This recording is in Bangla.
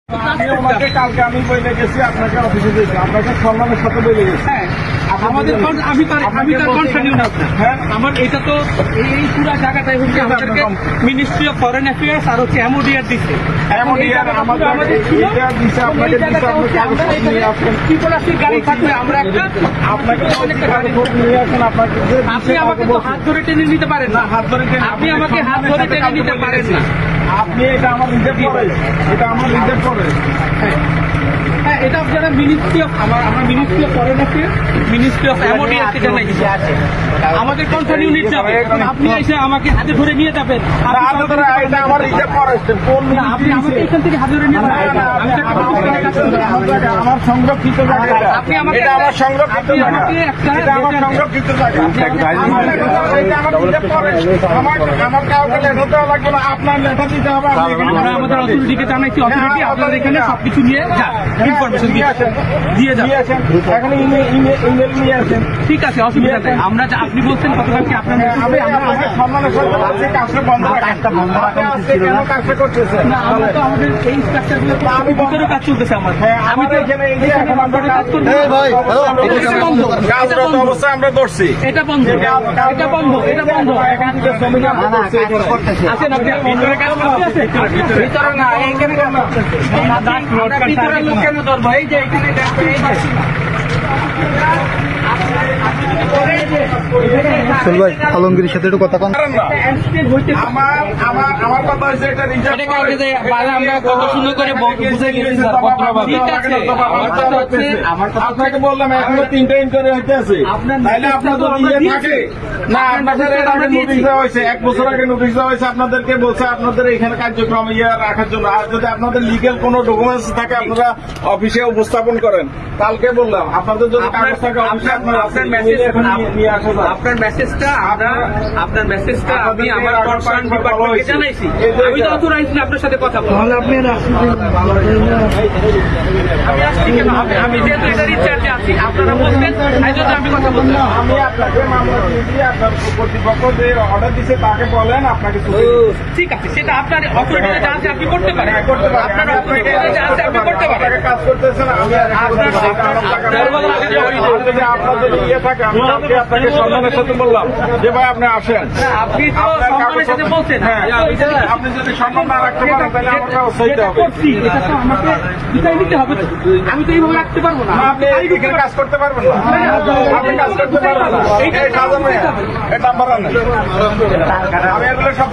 কালকে আমি বলে গেছি আপনাকে অফিসে দিয়েছি, আপনাকে সম্মানের সাথে বলে গেছি। হ্যাঁ, আমাদের আমি তার কন্টিনিউ না। হ্যাঁ, আমার এটা তো এই পুরো জায়গাটাই হচ্ছে আমাদেরকে মিনিস্ট্রি অফ ফরেন অ্যাফেয়ার্স আর হচ্ছে এমওডিআর দিচ্ছে। ত্রিপুরাশি গাড়ি থাকলে আমরা আপনাকে আপনি আমাকে তো হাত ধরে টেনে নিতে পারেন না। আপনি আমাকে হাত ধরে টেনে নিতে পারেন না। আপনি এটা আমার রিজার্ভ করে, এটা আমার রিজার্ভ করে। হ্যাঁ, এটা আপনারা মিনিস্ট্রি অফ আমার ministry of foreign affairs, ministry of MODR কে জানাই দিচ্ছে। আমাদের কন্ট্রোল ইউনিট যাবে, আপনি এসে আমাকে হাতে ধরে নিয়ে যাবেন। এটা আমার রিজার্ভ করে, আপনি আমাকে এখান থেকে হাতে ধরে নিয়ে যাবেন। আমার সংরক্ষিত জায়গা, আপনি আমাকে এটা আমার সংরক্ষিত জায়গা, এটা আমার সংরক্ষিত জায়গা। আমার কাউকে লেটার দেওয়া লাগবে না, আপনার লেটার দিতে হবে। আমরা আমাদের অথরিটিকে জানাইছি, অথরিটি আপনাদের এখানে সবকিছু নিয়ে ইনফরমেশন দিয়ে যাবে। এখন ইমেল নিয়ে আসেন। ঠিক আছে, অসুবিধা নেই। আমরা আপনি বলছেন কতবার কি আপনার সম্মানের সাথে বলছি কাজটা বন্ধ রাখেন। কেন কাজটা করতেছেন? না, আমরা তো আমাদের এই স্ট্রাকচারগুলো আমি ভিতরে কাজ চলতেছে আমার। আমি তো এখানে এই যে এখন আমরা কাজ করবো। কাজরত অবস্থায় আমরা ধরছি। এটা বন্ধ, এটা বন্ধ, এটা বন্ধ। আছেন আপনি ভিতরে কাজ করতে ভিতরে না, এইখানে ভিতরে লোক কেন ধরবো? এই যে এখানে ভাই আলমগীরের সাথে একটু কথা কন। আমার কথা হচ্ছে এটা রিজার্ভ আমরা কত সুন্দর করে বুঝে গেছি আপনাকে বললাম এখনো 3টা ইনকোয়ারি হইতে আছে। তাইলে আপনার যদি ইয়ে থাকে না, আপনাদের নোটিশ দেওয়া হয়েছে, 1 বছর আগে নোটিশ দেওয়া হয়েছে, আপনাদেরকে বলছে আপনাদের এখানে কার্যক্রম ইয়ে রাখার জন্য। আর যদি আপনাদের লিগেল কোনো ডকুমেন্টস থাকে আপনারা অফিসে উপস্থাপন করেন। কালকে বললাম আপনাদের যদি কাগজ থাকে অফিসে আপনারা নিয়ে আসা যায়। আপনার মেসেজটা আমি আমার কনসার্ন ডিপার্টমেন্টকে জানাইছি। আমি তো অথরাইজ না আপনার সাথে কথা বলতে। তাহলে আপনি আমি আসছি কেন? আমি যেহেতু এটার ইনচার্জে আছি, আপনারা বলবেন আমি কথা বললাম। আমি আপনাকে মামলা দিয়েছি, আপনার কর্তৃপক্ষ যে অর্ডার দিচ্ছে তাকে বলেন আপনাকে। ঠিক আছে, সেটা আপনার অথরিটিতে যা আছে আপনি করতে পারেন। আপনার অথরিটিতে যা আছে আপনি করতে পারেন। কাজ করতেছেন আপনার যদি ইয়ে থাকে আমি আপনাকে সম্মানের সাথে বললাম যে ভাই আপনি আসেন। আপনি তো সম্মানের সাথে বলছেন। আপনি যদি সম্মান না রাখতে পারেন তাহলে আমার কাছে চাইতে হবে। এটা তো আমাকে বিচার নিতে হবে। আমি তো এইভাবে রাখতে পারবো না। আপনি এখানে কাজ করতে পারবেন না, আপনি কাজ করতে পারবেন না। এটা নাম্বার আমি এগুলো সব